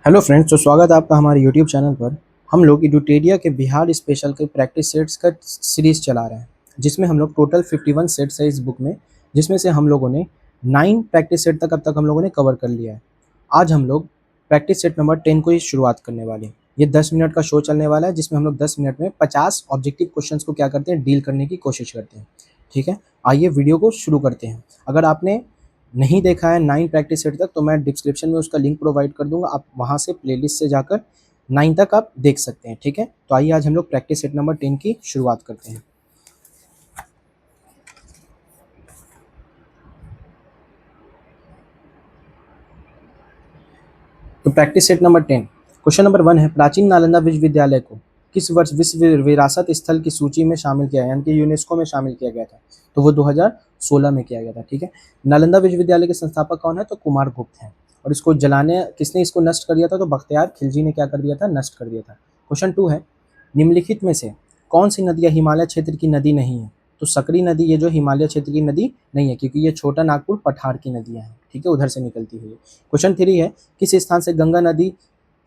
Hello friends, तो स्वागत है आपका हमारे यूट्यूब चैनल पर। हम लोग एडुटेरिया के बिहार स्पेशल के प्रैक्टिस सेट्स का सीरीज़ चला रहे हैं, जिसमें हम लोग टोटल 51 सेट्स है इस बुक में, जिसमें से हम लोगों ने 9 प्रैक्टिस सेट तक अब तक हम लोगों ने कवर कर लिया है। आज हम लोग प्रैक्टिस सेट नंबर 10 को ही शुरुआत करने वाले हैं। ये 10 मिनट का शो चलने वाला है, जिसमें हम लोग 10 मिनट में 50 ऑब्जेक्टिव क्वेश्चंस को क्या करते हैं, डील करने की कोशिश करते हैं। ठीक है, आइए वीडियो को शुरू करते हैं। अगर आपने नहीं देखा है 9 प्रैक्टिस सेट तक, तो मैं डिस्क्रिप्शन में उसका लिंक प्रोवाइड कर दूंगा, आप वहां से प्लेलिस्ट से जाकर 9 तक आप देख सकते हैं। ठीक है, तो आइए आज हम लोग प्रैक्टिस सेट नंबर 10 की शुरुआत करते हैं। तो practice set number 10, question number 1 है, प्राचीन नालंदा विश्वविद्यालय को किस वर्ष विश्व विरासत स्थल की सूची में शामिल किया, यानी कि यूनेस्को में शामिल किया गया था? तो वो 2016 में किया गया था। ठीक है, नालंदा विश्वविद्यालय के संस्थापक कौन है? तो कुमार गुप्त हैं। और इसको जलाने किसने इसको नष्ट कर दिया था? तो बख्तियार खिलजी ने क्या कर दिया था? नष्ट कर दिया था। क्वेश्चन 2 है, निम्नलिखित में से कौन सी नदियां हिमालय क्षेत्र की नदी नहीं है? तो सकरी नदी ये जो हिमालय क्षेत्र की नदी नहीं है, क्योंकि ये छोटा नागपुर पठार की नदियां हैं। ठीक है, उधर से निकलती हुई। क्वेश्चन 3 है, किस स्थान से गंगा नदी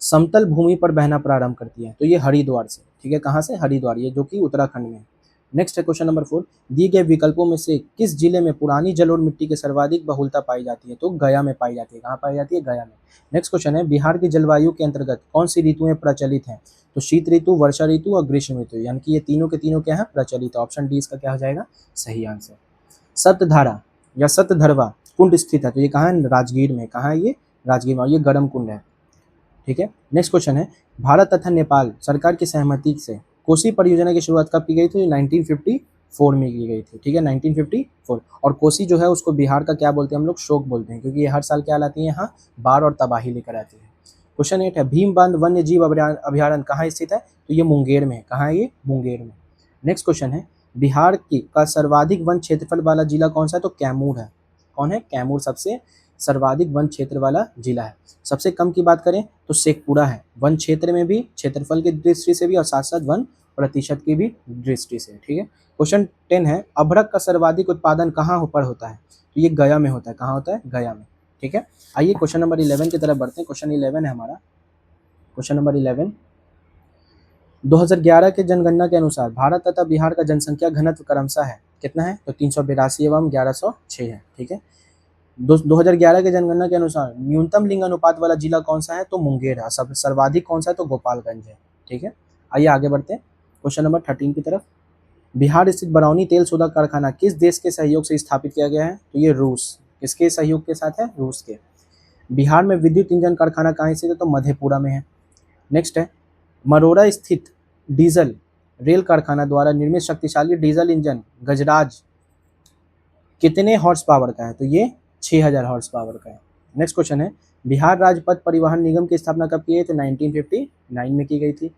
समतल भूमि पर बहना प्रारंभ करती है? तो ये हरिद्वार से। ठीक है, कहाँ से? हरिद्वार, ये जो कि उत्तराखंड में है। नेक्स्ट है क्वेश्चन नंबर 4, दिए गए विकल्पों में से किस जिले में पुरानी जल और मिट्टी की सर्वाधिक बहुलता पाई जाती है? तो गया में पाई जाती है। कहाँ पाई जाती है? गया में। नेक्स्ट क्वेश्चन है, बिहार की जलवायु के अंतर्गत कौन सी ऋतुएं प्रचलित हैं? तो शीत ऋतु, वर्षा ऋतु और ग्रीष्म ऋतु, यानी कि ये तीनों के तीनों क्या है? प्रचलित। ऑप्शन डी इसका क्या हो जाएगा? सही आंसर। सप्तधारा या सप्तधरवा कुंड स्थित है, तो ये कहाँ है? राजगीर में। कहाँ है ये? राजगीर में। ये गर्म कुंड है। ठीक है, नेक्स्ट क्वेश्चन है, भारत तथा नेपाल सरकार की सहमति से कोसी परियोजना की शुरुआत कब की गई थी? 1954 में की गई थी। ठीक है, 1954। और कोसी जो है उसको बिहार का क्या बोलते हैं हम लोग? शोक बोलते हैं, क्योंकि ये हर साल क्या लाती है? यहाँ बाढ़ और तबाही लेकर आती है। क्वेश्चन 8 है, भीम बांध वन्य जीव अभ्यारण्य कहाँ स्थित है? तो ये मुंगेर में है। कहाँ है ये? मुंगेर में। नेक्स्ट क्वेश्चन है, बिहार की का सर्वाधिक वन क्षेत्रफल वाला जिला कौन सा है? तो कैमूर है। कौन है? कैमूर सबसे सर्वाधिक वन क्षेत्र वाला जिला है। सबसे कम की बात करें तो शेखपुरा है, वन क्षेत्र में भी, क्षेत्रफल की दृष्टि से भी, और साथ साथ वन प्रतिशत की भी दृष्टि से। ठीक है, क्वेश्चन 10 है, अभ्रक का सर्वाधिक उत्पादन कहाँ पर होता है? तो ये गया में होता है। कहाँ होता है? गया में। ठीक है, आइए क्वेश्चन नंबर 11 की तरफ बढ़ते हैं। क्वेश्चन 11 है हमारा, क्वेश्चन नंबर 11, 2011 के जनगणना के अनुसार भारत तथा बिहार का जनसंख्या घनत्व क्रमशः है कितना है? तो 382 एवं 1106 है। ठीक है, 2011 के जनगणना के अनुसार न्यूनतम लिंग अनुपात वाला जिला कौन सा है? तो मुंगेर है। सब सर्वाधिक कौन सा है? तो गोपालगंज है। ठीक है, आइए आगे बढ़ते हैं क्वेश्चन नंबर 13 की तरफ। बिहार स्थित बरौनी तेल शोधक कारखाना किस देश के सहयोग से स्थापित किया गया है? तो ये रूस। किसके सहयोग के साथ है? रूस के। बिहार में विद्युत इंजन कारखाना कहाँ स्थित है? तो मधेपुरा में है। नेक्स्ट है, मरोड़ा स्थित डीजल रेल कारखाना द्वारा निर्मित शक्तिशाली डीजल इंजन गजराज कितने हॉर्स पावर का है? तो ये 6000 हॉर्स पावर का है। नेक्स्ट क्वेश्चन है, बिहार राज्य पथ परिवहन निगम की स्थापना कब की है? तो 1959 में की गई थी।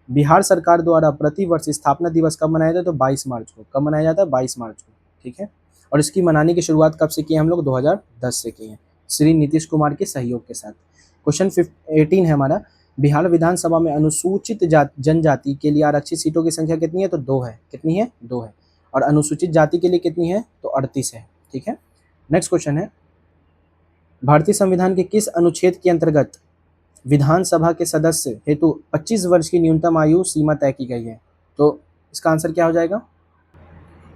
बिहार सरकार द्वारा प्रतिवर्ष स्थापना दिवस कब मनाया जाता है? तो 22 मार्च को। कब मनाया जाता है? 22 मार्च को। ठीक है, और इसकी मनाने की शुरुआत कब से की है हम लोग? 2010 से की है, श्री नीतीश कुमार के सहयोग के साथ। क्वेश्चन 18 है हमारा, बिहार विधानसभा में अनुसूचित जनजाति के लिए आरक्षित सीटों की संख्या कितनी है? तो 2 है। कितनी है? 2 है। और अनुसूचित जाति के लिए कितनी है? तो 38 है। ठीक है, नेक्स्ट क्वेश्चन है, भारतीय संविधान के किस अनुच्छेद के अंतर्गत विधानसभा के सदस्य हेतु 25 वर्ष की न्यूनतम आयु सीमा तय की गई है? तो इसका आंसर क्या हो जाएगा?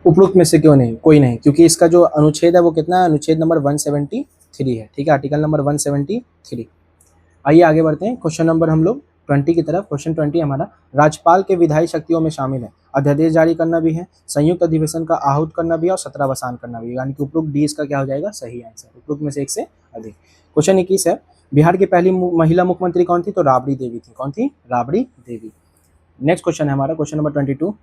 उपरोक्त में से क्यों नहीं? कोई नहीं, क्योंकि इसका जो अनुच्छेद है वो कितना है? अनुच्छेद नंबर 173 है। ठीक है, आर्टिकल नंबर 173। आइए आगे बढ़ते हैं क्वेश्चन नंबर हम लोग 20 की तरफ। क्वेश्चन 20 हमारा, राज्यपाल के विधायी शक्तियों में शामिल है अध्यादेश जारी करना भी है, संयुक्त अधिवेशन का आहूत करना भी है, और सत्रावसान करना भी है, यानी कि उपरोक्त डी इसका क्या हो जाएगा? सही आंसर। उपरोक्त में से एक से अधिक। क्वेश्चन 21 है, बिहार की पहली महिला मुख्यमंत्री कौन थी? तो राबड़ी देवी थी। कौन थी? राबड़ी देवी। नेक्स्ट क्वेश्चन है हमारा, क्वेश्चन नंबर 22,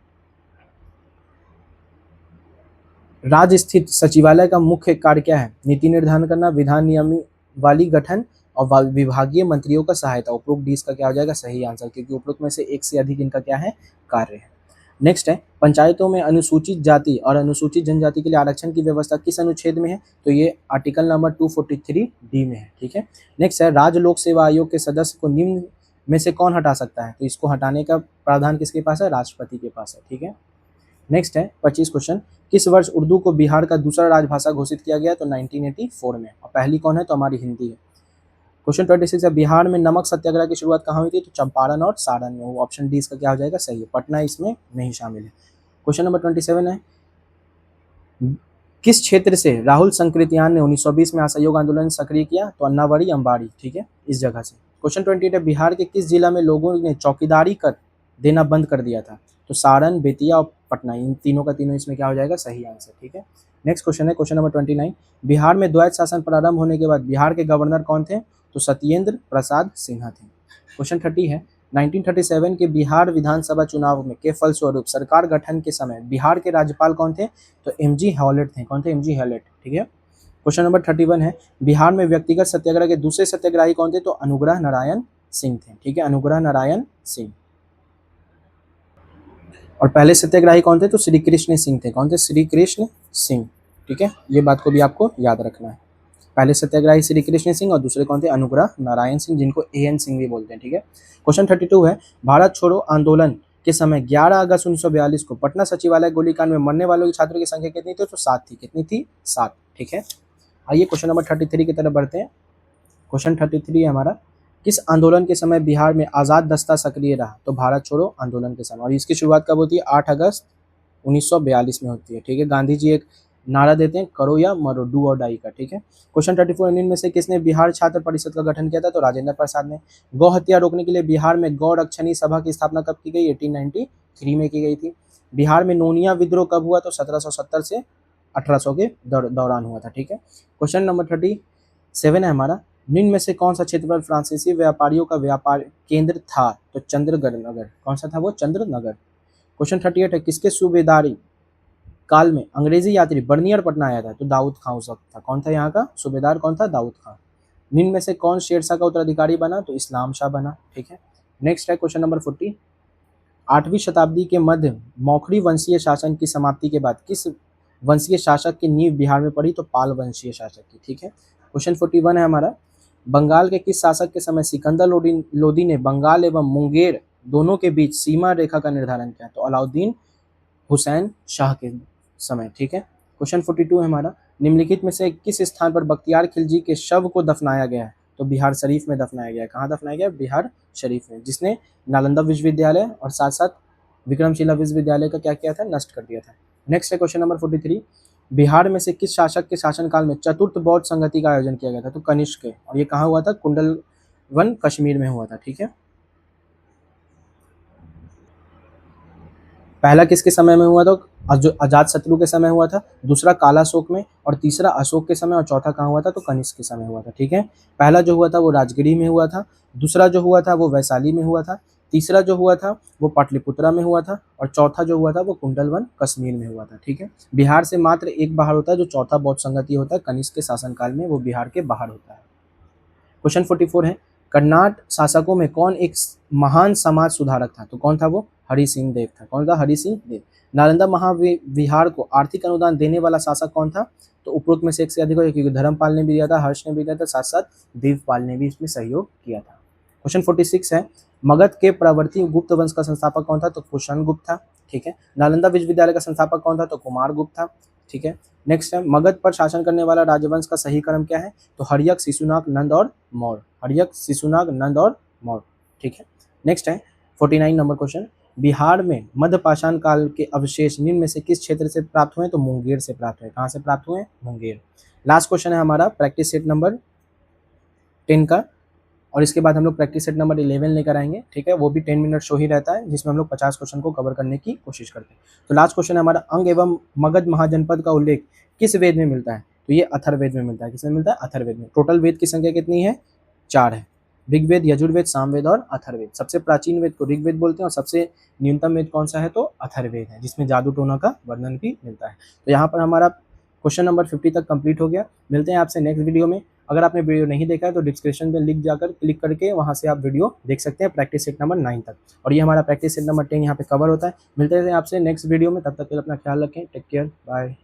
राज्य स्थित सचिवालय का मुख्य कार्य क्या है? नीति निर्धारण करना, विधान नियमावली गठन, और विभागीय मंत्रियों का सहायता। उपरोक्त डी इसका क्या हो जाएगा? सही आंसर, क्योंकि उपरोक्त में से एक से अधिक इनका क्या है? कार्य है। नेक्स्ट है, पंचायतों में अनुसूचित जाति और अनुसूचित जनजाति के लिए आरक्षण की व्यवस्था किस अनुच्छेद में है? तो ये आर्टिकल नंबर 243 डी में है। ठीक है, नेक्स्ट है, राज्य लोक सेवा आयोग के सदस्य को निम्न में से कौन हटा सकता है? तो इसको हटाने का प्रावधान किसके पास है? राष्ट्रपति के पास है। ठीक है, नेक्स्ट है 25 क्वेश्चन, किस वर्ष उर्दू को बिहार का दूसरा राजभाषा घोषित किया गया? तो 1984 में। और पहली कौन है? तो हमारी हिंदी है। क्वेश्चन 26 है, बिहार में नमक सत्याग्रह की शुरुआत कहाँ हुई थी? तो चंपारण और सारण में। वो ऑप्शन डी इसका क्या हो जाएगा? सही है, पटना इसमें नहीं शामिल है। क्वेश्चन नंबर 27 है, किस क्षेत्र से राहुल संकृत्यान ने 1920 में असहयोग आंदोलन सक्रिय किया? तो अन्नावरी अंबाड़ी, ठीक है, इस जगह से। क्वेश्चन 28 है, बिहार के किस जिला में लोगों ने चौकीदारी कर देना बंद कर दिया था? तो सारण, बेतिया और पटना, इन तीनों का तीनों इसमें क्या हो जाएगा? सही आंसर, ठीक है। नेक्स्ट क्वेश्चन है क्वेश्चन नंबर 29, बिहार में द्वैत शासन प्रारंभ होने के बाद बिहार के गवर्नर कौन थे? तो सत्येंद्र प्रसाद सिन्हा थे। क्वेश्चन 30 है, 1937 के बिहार विधानसभा चुनाव में के फलस्वरूप सरकार गठन के समय बिहार के राज्यपाल कौन थे? तो एमजी हॉलेट थे। कौन थे? एमजी हॉलेट, ठीक है। क्वेश्चन नंबर 31 है, बिहार में व्यक्तिगत सत्याग्रह के दूसरे सत्याग्रही कौन थे? तो अनुग्रह नारायण सिंह थे, ठीक है, अनुग्रह नारायण सिंह। और पहले सत्याग्रही कौन थे? तो श्री कृष्ण सिंह थे। कौन थे? श्री कृष्ण सिंह, ठीक है, ये बात को भी आपको याद रखना है। पहले सत्याग्रही श्री कृष्ण सिंह और दूसरे कौन थे? अनुग्रह नारायण सिंह, जिनको एएन सिंह भी बोलते हैं, ठीक है। क्वेश्चन 32 है, भारत छोड़ो आंदोलन के समय 11 अगस्त 1942 को पटना सचिवालय गोलीकांड में मरने वालों की छात्रों की संख्या कितनी थी? तो 7 थी। कितनी थी? 7, ठीक है। आइए क्वेश्चन नंबर 33 की तरफ बढ़ते हैं। क्वेश्चन 33 है हमारा, किस आंदोलन के समय बिहार में आज़ाद दस्ता सक्रिय रहा? तो भारत छोड़ो आंदोलन के समय। और इसकी शुरुआत कब होती है? 8 अगस्त 1942 में होती है, ठीक है। गांधी जी एक नारा देते हैं, करो या मरो, डू और डाई का, ठीक है। क्वेश्चन 34, इनमें से किसने बिहार छात्र परिषद का गठन किया था? तो राजेंद्र प्रसाद ने। गौ हत्या रोकने के लिए बिहार में गौ रक्षणी सभा की स्थापना कब की गई? 1893 में की गई थी। बिहार में नोनिया विद्रोह कब हुआ? तो 1770 से 1800 के दौरान हुआ था, ठीक है। क्वेश्चन नंबर 37 है हमारा, निम्न में से कौन सा क्षेत्रफल फ्रांसीसी व्यापारियों का व्यापार केंद्र था? तो चंद्रगढ़ नगर। कौन सा था वो? चंद्रनगर। क्वेश्चन 38 है, किसके सूबेदारी काल में अंग्रेजी यात्री बर्नियर पटना आया था? तो दाऊद खां उस वक्त था। कौन था यहाँ का सूबेदार? कौन था? दाऊद खां। निम्न में से कौन शेरशाह का उत्तराधिकारी बना? तो इस्लाम शाह बना, ठीक है। नेक्स्ट है क्वेश्चन नंबर 40, 8वीं शताब्दी के मध्य मौखरी वंशीय शासन की समाप्ति के बाद किस वंशीय शासक की नींव बिहार में पड़ी? तो पाल वंशीय शासक की, ठीक है। क्वेश्चन 41 है हमारा, बंगाल के किस शासक के समय सिकंदर लोदी ने बंगाल एवं मुंगेर दोनों के बीच सीमा रेखा का निर्धारण किया? तो अलाउद्दीन हुसैन शाह के समय, ठीक है। क्वेश्चन 42 है हमारा, निम्नलिखित में से किस स्थान पर बख्तियार खिलजी के शव को दफनाया गया है? तो बिहार शरीफ में दफनाया गया है। कहाँ दफनाया गया? बिहार शरीफ में, जिसने नालंदा विश्वविद्यालय और साथ साथ विक्रमशिला विश्वविद्यालय का क्या किया था? नष्ट कर दिया था। नेक्स्ट है क्वेश्चन नंबर 43, बिहार में से किस शासक के शासनकाल में चतुर्थ बौद्ध संगति का आयोजन किया गया था? तो कनिष्क के। और ये कहाँ हुआ था? कुंडलवन कश्मीर में हुआ था, ठीक है। पहला किसके समय में हुआ? तो अजातशत्रु के समय हुआ था, दूसरा कालाशोक में, और तीसरा अशोक के समय, और चौथा कहाँ हुआ था? तो कनिष्क के समय हुआ था, ठीक है। पहला जो हुआ था वो राजगिरी में हुआ था, दूसरा जो हुआ था वो वैशाली में हुआ था, तीसरा जो हुआ था वो पाटलिपुत्रा में हुआ था, और चौथा जो हुआ था वो कुंडलवन कश्मीर में हुआ था, ठीक है। बिहार से मात्र एक बाहर होता है जो चौथा बौद्ध संगति होता है कनिष्क के शासनकाल में, वो बिहार के बाहर होता है। क्वेश्चन 44 है, कर्नाट शासकों में कौन एक महान समाज सुधारक था? तो कौन था वो? हरि सिंह देव था। कौन था? हरि सिंह देव। नालंदा महाविहार को आर्थिक अनुदान देने वाला शासक कौन था? तो उपरोक्त में से एक से अधिक हो, क्योंकि धर्मपाल ने भी दिया था, हर्ष ने भी दिया था, साथ साथ देवपाल ने भी इसमें सहयोग किया था। क्वेश्चन 46 है, मगध के प्रवर्ती गुप्त वंश का संस्थापक कौन था? तो कुषाण गुप्त था, ठीक है। नालंदा विश्वविद्यालय का संस्थापक कौन था? तो कुमार गुप्त था, ठीक है। नेक्स्ट है, मगध पर शासन करने वाला राजवंश का सही क्रम क्या है? तो हर्यक, शिशुनाग, नंद और मौर्य। हर्यक, शिशुनाग, नंद और मौर्य, ठीक है। नेक्स्ट है 49 नंबर क्वेश्चन, बिहार में मध्यपाषाण काल के अवशेष निम्न में से किस क्षेत्र से प्राप्त हुए? तो मुंगेर से प्राप्त हुए। कहाँ से प्राप्त हुए? मुंगेर। लास्ट क्वेश्चन है हमारा प्रैक्टिस सेट नंबर 10 का, और इसके बाद हम लोग प्रैक्टिस सेट नंबर 11 लेकर आएंगे, ठीक है। वो भी 10 मिनट शो ही रहता है, जिसमें हम लोग 50 क्वेश्चन को कवर करने की कोशिश करते हैं। तो लास्ट क्वेश्चन है हमारा, अंग एवं मगध महाजनपद का उल्लेख किस वेद में मिलता है? तो ये अथर्ववेद में मिलता है। किसमें मिलता है? अथर्ववेद में। टोटल वेद की संख्या कितनी है? 4 है, ऋग्वेद, यजुर्वेद, सामवेद और अथर्ववेद। सबसे प्राचीन वेद को ऋग्वेद बोलते हैं, और सबसे न्यूनतम वेद कौन सा है? तो अथर्ववेद है, जिसमें जादू टोना का वर्णन भी मिलता है। तो यहाँ पर हमारा क्वेश्चन नंबर 50 तक कंप्लीट हो गया। मिलते हैं आपसे नेक्स्ट वीडियो में। अगर आपने वीडियो नहीं देखा है तो डिस्क्रिप्शन में लिंक जाकर क्लिक करके वहाँ से आप वीडियो देख सकते हैं प्रैक्टिस सेट नंबर 9 तक, और ये हमारा प्रैक्टिस सेट नंबर 10 यहाँ पे कवर होता है। मिलते हैं आपसे नेक्स्ट वीडियो में, तब तक के लिए अपना ख्याल रखें। Take care, bye.